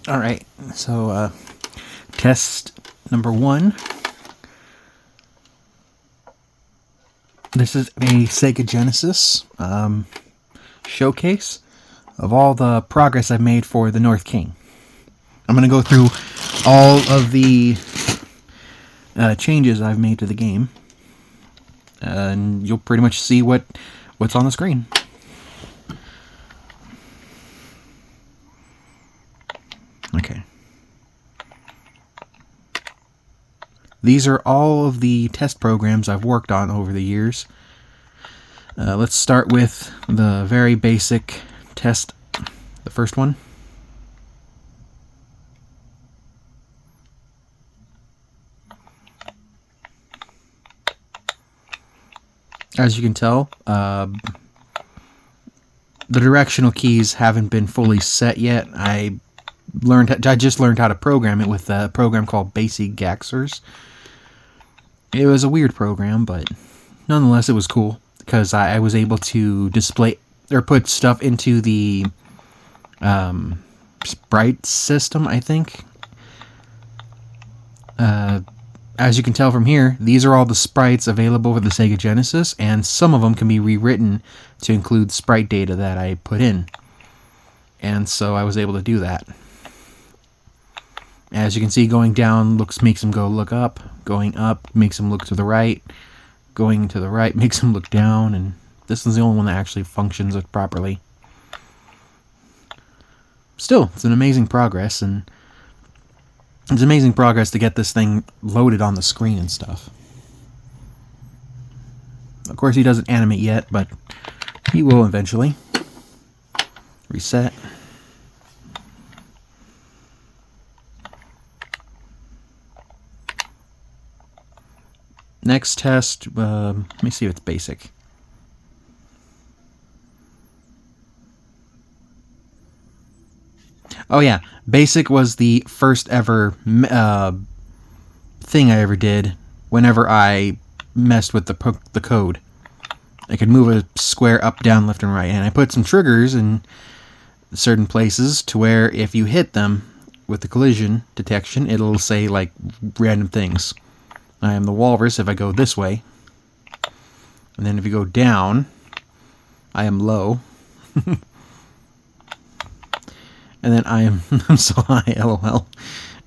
Alright, so test number 1. This is a Sega Genesis showcase of all the progress I've made for the North King. I'm going to go through all of the changes I've made to the game, and you'll pretty much see what's on the screen. Okay. These are all of the test programs I've worked on over the years. Let's start with the very basic test, the first one. As you can tell, the directional keys haven't been fully set yet. I just learned how to program it with a program called basigaxors. It was a weird program, but nonetheless it was cool because I was able to display or put stuff into the sprite system, I think. As you can tell from here, these are all the sprites available for the Sega Genesis, and some of them can be rewritten to include sprite data that I put in. And so I was able to do that. As you can see, going down makes him go look up. Going up makes him look to the right. Going to the right makes him look down, and this is the only one that actually functions properly. Still, it's an amazing progress, and it's amazing progress to get this thing loaded on the screen and stuff. Of course, he doesn't animate yet, but he will eventually. Reset. Next test, let me see if it's basic. Oh yeah, basic was the first ever thing I ever did whenever I messed with the code. I could move a square up, down, left, and right, and I put some triggers in certain places to where if you hit them with the collision detection, it'll say like random things. I am the walrus if I go this way, and then if you go down, I am low. And then I'm so high, lol.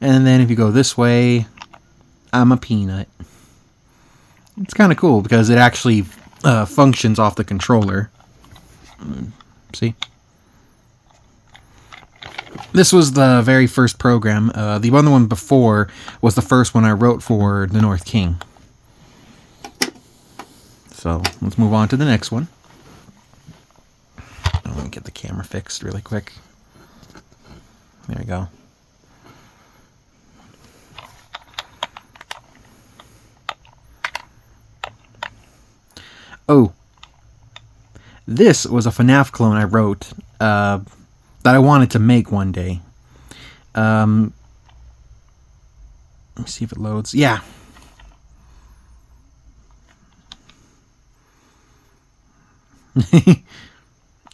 And then if you go this way, I'm a peanut. It's kind of cool because it actually functions off the controller. See? This was the very first program. The other one before was the first one I wrote for the North King. So let's move on to the next one. Let me get the camera fixed really quick. There we go. Oh, this was a FNAF clone I wrote that I wanted to make one day. Let me see if it loads. Yeah.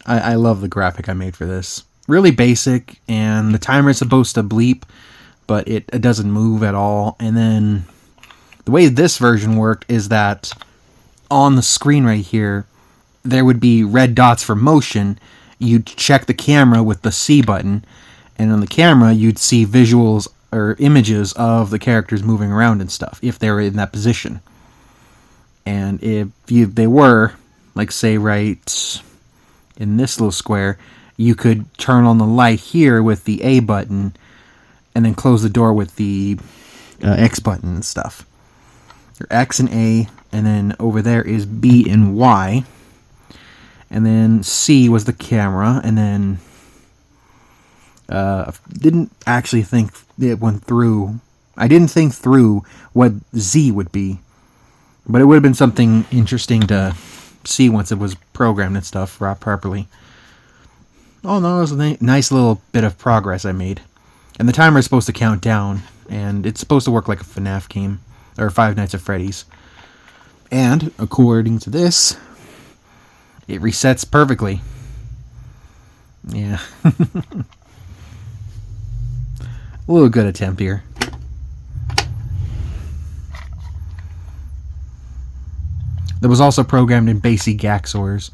I love the graphic I made for this. Really basic, and the timer is supposed to bleep, but it doesn't move at all. And then the way this version worked is that on the screen right here, there would be red dots for motion. You'd check the camera with the C button, and on the camera you'd see visuals or images of the characters moving around and stuff if they were in that position. And if they were, like say right in this little square, you could turn on the light here with the A button and then close the door with the X button and stuff. Or X and A, and then over there is B and Y. And then C was the camera, and then didn't actually think it went through. I didn't think through what Z would be, but it would have been something interesting to see once it was programmed and stuff properly. Oh no, it was a nice little bit of progress I made. And the timer is supposed to count down, and it's supposed to work like a FNAF game, or Five Nights at Freddy's. And, according to this, it resets perfectly. Yeah. A little good attempt here. That was also programmed in basigaxors.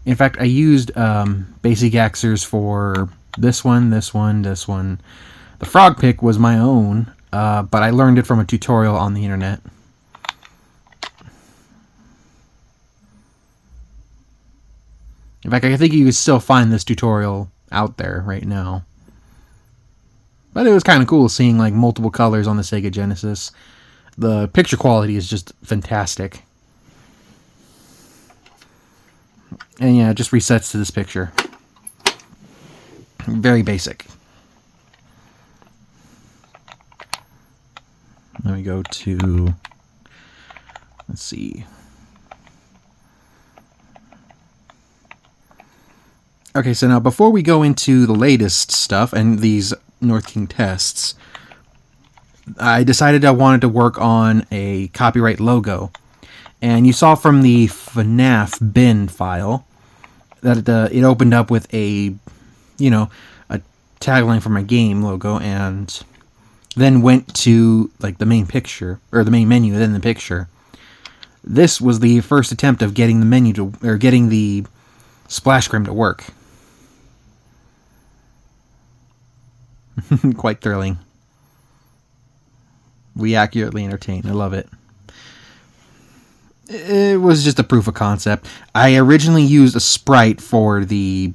In fact, I used basigaxors for this one, this one, this one. The frog pick was my own, but I learned it from a tutorial on the internet. In fact, I think you can still find this tutorial out there right now. But it was kind of cool seeing like multiple colors on the Sega Genesis. The picture quality is just fantastic. And yeah, it just resets to this picture. Very basic. Let me go to, let's see. Okay, so now before we go into the latest stuff and these North King tests, I decided I wanted to work on a copyright logo. And you saw from the FNAF bin file that it opened up with a tagline for my game logo, and then went to like the main picture, or the main menu within the picture. This was the first attempt of getting the menu to, or getting the splash screen to work. Quite thrilling. We accurately entertain. I love it. It was just a proof of concept. I originally used a sprite for the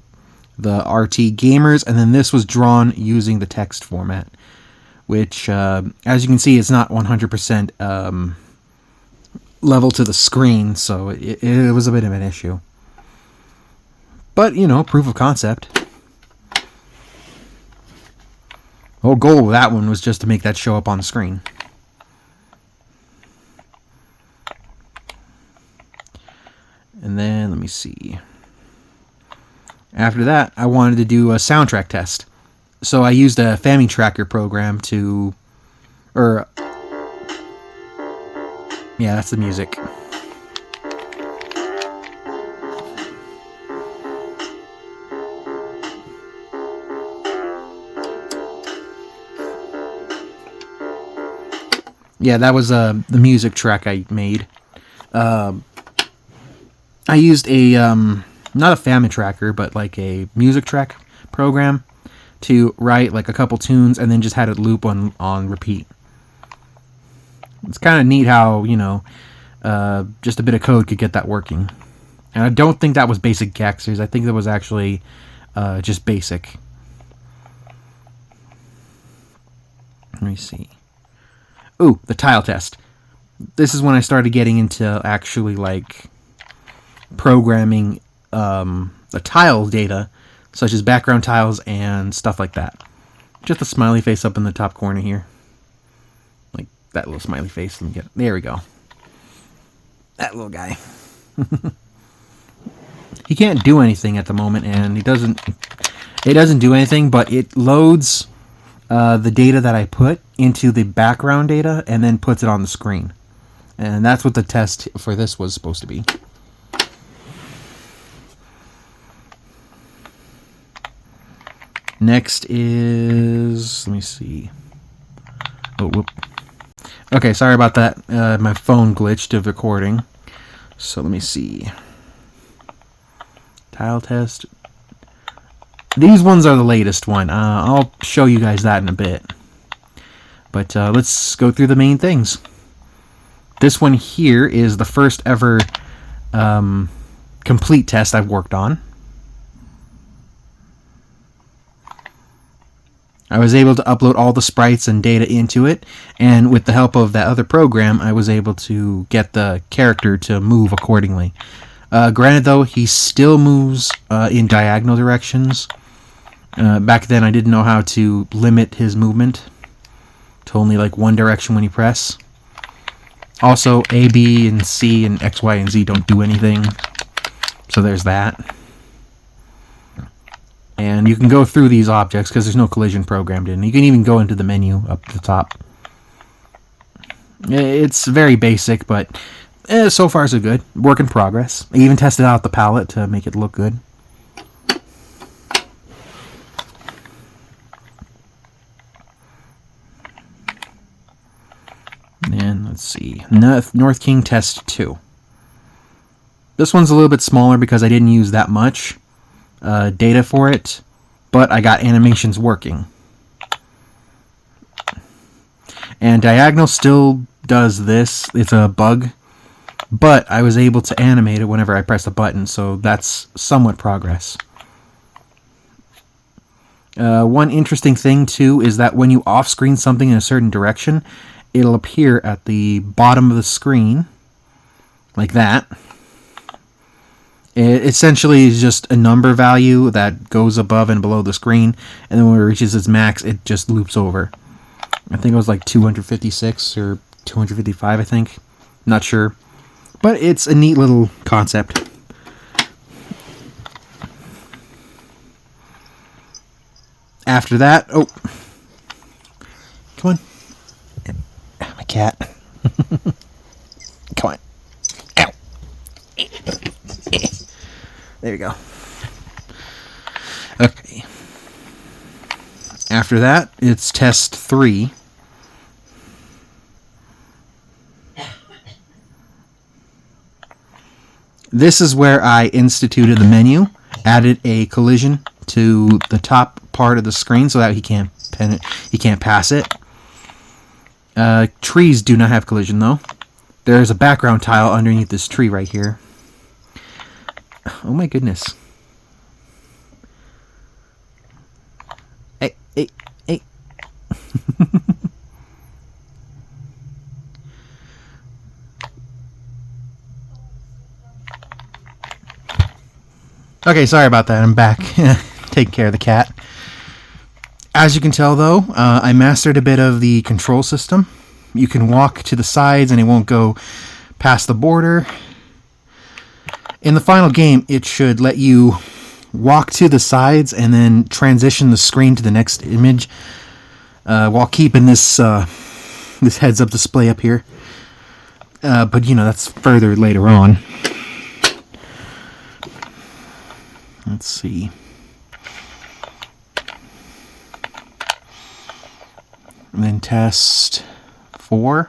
RT gamers, and then this was drawn using the text format, which, as you can see, it's not 100% level to the screen, so it was a bit of an issue. But, you know, proof of concept. The whole goal of that one was just to make that show up on the screen. And then, let me see. After that, I wanted to do a soundtrack test. So I used a FamiTracker program to... yeah, that's the music. Yeah, that was the music track I made. I used a, not a FamiTracker, but like a music track program to write like a couple tunes and then just had it loop on repeat. It's kind of neat how, you know, just a bit of code could get that working. And I don't think that was basigaxors. I think that was actually just basic. Let me see. Ooh, the tile test. This is when I started getting into actually like programming the tile data, such as background tiles and stuff like that. Just a smiley face up in the top corner here. Like that little smiley face. Let me get it. There we go. That little guy. He can't do anything at the moment, and it doesn't do anything, but it loads the data that I put into the background data and then puts it on the screen. And that's what the test for this was supposed to be. Next is, let me see. Oh, whoop. Okay, sorry about that. My phone glitched of recording. So let me see. Tile test. These ones are the latest one. I'll show you guys that in a bit. But let's go through the main things. This one here is the first ever complete test I've worked on. I was able to upload all the sprites and data into it, and with the help of that other program, I was able to get the character to move accordingly. Granted, though, he still moves in diagonal directions. Back then, I didn't know how to limit his movement to only like one direction when you press. Also, A, B, and C, and X, Y, and Z don't do anything. So there's that. And you can go through these objects because there's no collision programmed in. You can even go into the menu up at the top. It's very basic, but so far so good. Work in progress. I even tested out the palette to make it look good. And let's see, North King Test 2. This one's a little bit smaller because I didn't use that much data for it, but I got animations working. And diagonal still does this. It's a bug, but I was able to animate it whenever I press a button, so that's somewhat progress. One interesting thing, too, is that when you off-screen something in a certain direction, it'll appear at the bottom of the screen, like that. It essentially is just a number value that goes above and below the screen, and then when it reaches its max, it just loops over. I think it was like 256 or 255, I think. Not sure. But it's a neat little concept. After that, oh, come on. My cat. Come on. Ow. There you go. Okay. After that, it's test 3. This is where I instituted the menu, added a collision to the top part of the screen so that he can't pass it. Trees do not have collision though. There's a background tile underneath this tree right here. Oh my goodness. Hey, hey, hey. Okay, sorry about that. I'm back. Taking care of the cat. As you can tell, though, I mastered a bit of the control system. You can walk to the sides and it won't go past the border. In the final game, it should let you walk to the sides and then transition the screen to the next image while keeping this this heads-up display up here. But, you know, that's further later on. Let's see. And then test 4.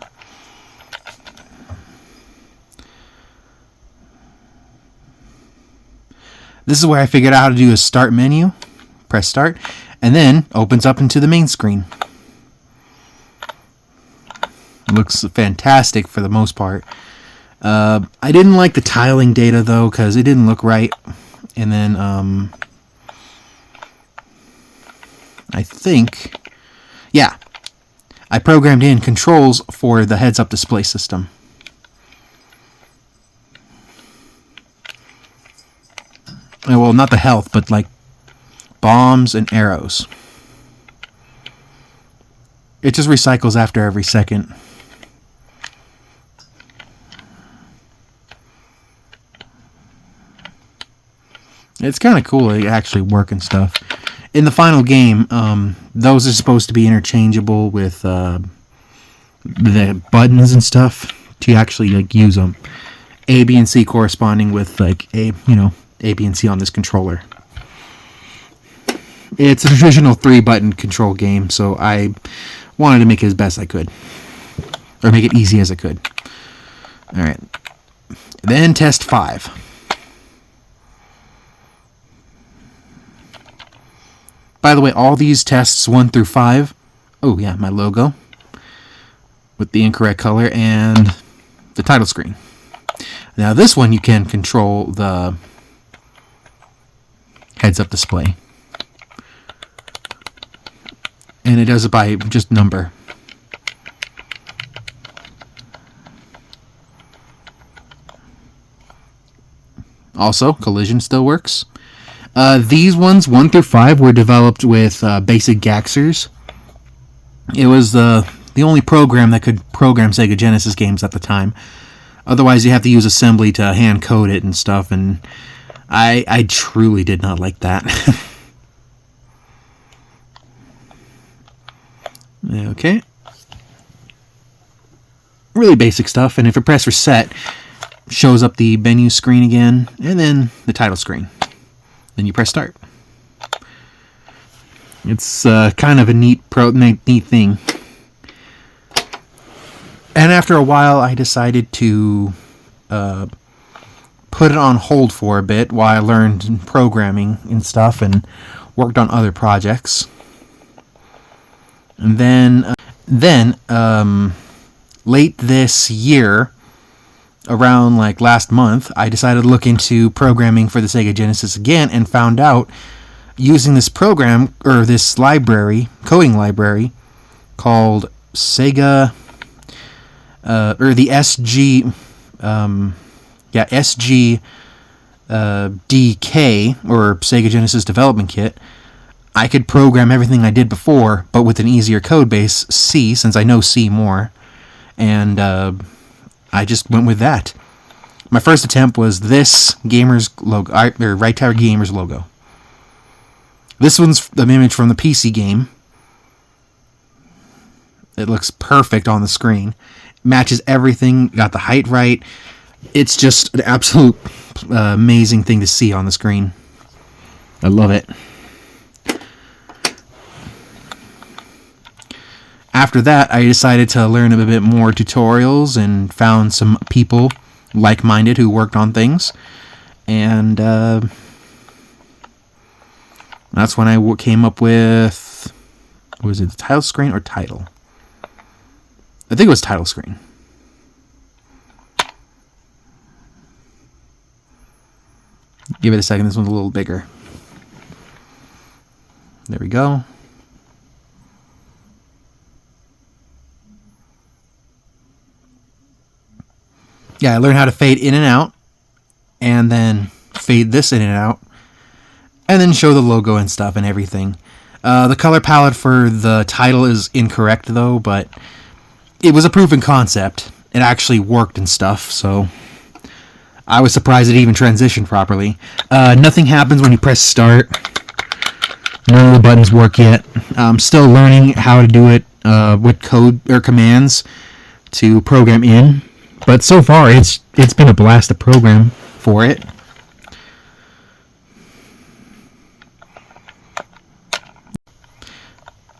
This is where I figured out how to do a start menu. Press start, and then opens up into the main screen. Looks fantastic for the most part. I didn't like the tiling data though, because it didn't look right. And then I think, yeah, I programmed in controls for the heads-up display system. Well, not the health, but like bombs and arrows. It just recycles after every second. It's kind of cool they actually work and stuff. In the final game, those are supposed to be interchangeable with the buttons and stuff to actually like use them. A, B, and C corresponding with like A, A, B, and C on this controller. It's a traditional 3-button control game, so I wanted to make it as best I could, or make it easy as I could. All right, then test 5. By the way, all these tests 1 through 5, oh yeah, my logo with the incorrect color and the title screen. Now this one you can control the heads-up display. And it does it by just number. Also, collision still works. These ones, 1 through 5, were developed with basigaxors. It was the only program that could program Sega Genesis games at the time. Otherwise, you have to use assembly to hand code it and stuff, and I truly did not like that. Okay. Really basic stuff, and if you press reset, shows up the menu screen again, and then the title screen. Then you press start. It's kind of a neat thing. And after a while, I decided to put it on hold for a bit while I learned programming and stuff and worked on other projects. And then late this year, around like last month, I decided to look into programming for the Sega Genesis again and found out using this program, or this library, coding library, called sega, or the sgdk, or Sega Genesis Development Kit, I could program everything I did before, but with an easier code base, C, since I know C more, and I just went with that. My first attempt was this Gamers logo, or Right Tower Gamers logo. This one's an image from the PC game. It looks perfect on the screen. Matches everything, got the height right. It's just an absolute amazing thing to see on the screen. I love it. After that, I decided to learn a bit more tutorials and found some people like-minded who worked on things. And that's when I came up with, was it the title screen or title? I think it was title screen. Give it a second, this one's a little bigger. There we go. Yeah, I learned how to fade in and out, and then fade this in and out, and then show the logo and stuff and everything. The color palette for the title is incorrect though, but it was a proven concept. It actually worked and stuff, so I was surprised it even transitioned properly. Nothing happens when you press start. None of the buttons work yet. I'm still learning how to do it with code or commands to program in. But so far, it's been a blast to program for it.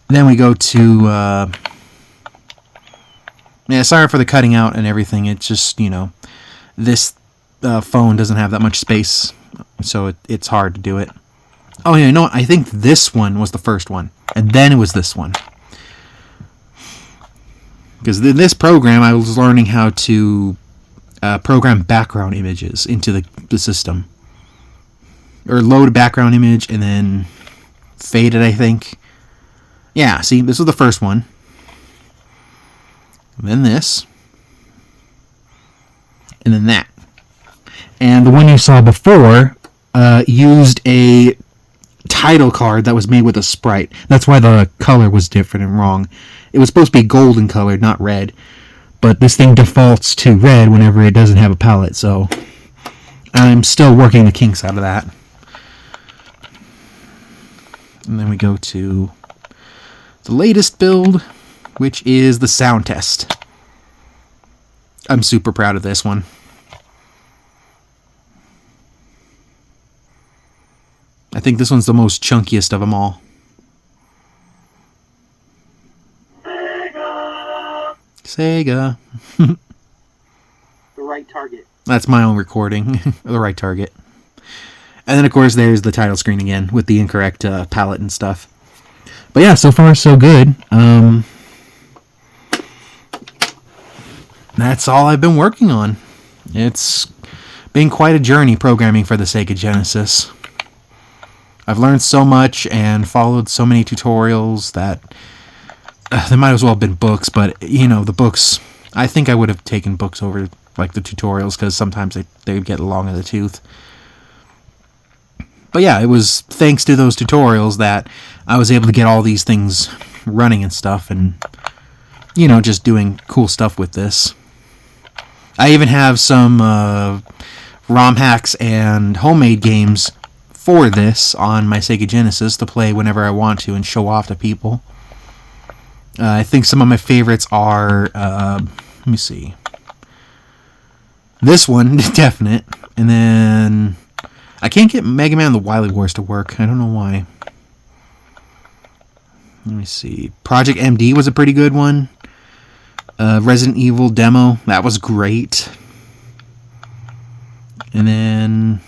Then we go to... yeah, sorry for the cutting out and everything. It's just, you know, this phone doesn't have that much space, so it's hard to do it. Oh, yeah, you know what? I think this one was the first one, and then it was this one. Because in this program, I was learning how to program background images into the system. Or load a background image and then fade it, I think. Yeah, see, this was the first one. And then this. And then that. And the one you saw before used a title card that was made with a sprite. That's why the color was different and wrong. It was supposed to be golden colored, not red. But this thing defaults to red whenever it doesn't have a palette, so I'm still working the kinks out of that. And then we go to the latest build, which is the sound test. I'm super proud of this one. I think this one's the most chunkiest of them all. Sega. The right target. That's my own recording. The right target. And then, of course, there's the title screen again with the incorrect palette and stuff. But yeah, so far so good. That's all I've been working on. It's been quite a journey programming for the Sega Genesis. I've learned so much and followed so many tutorials that there might as well have been books, but, you know, the books, I think I would have taken books over, like, the tutorials, because sometimes they would get long in the tooth. But yeah, it was thanks to those tutorials that I was able to get all these things running and stuff, and, you know, just doing cool stuff with this. I even have some ROM hacks and homemade games for this on my Sega Genesis to play whenever I want to and show off to people. I think some of my favorites are, let me see, this one, definite, and then I can't get Mega Man the Wily Wars to work. I don't know why. Let me see. Project MD was a pretty good one. Resident Evil demo, that was great. And then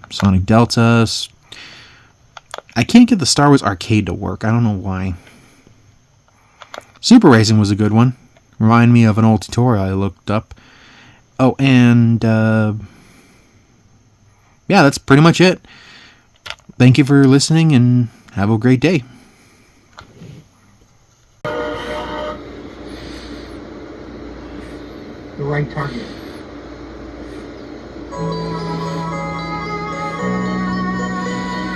Sonic Delta. I can't get the Star Wars Arcade to work. I don't know why. Super Racing was a good one. Remind me of an old tutorial I looked up. Oh, and yeah, that's pretty much it. Thank you for listening, and have a great day. The right target.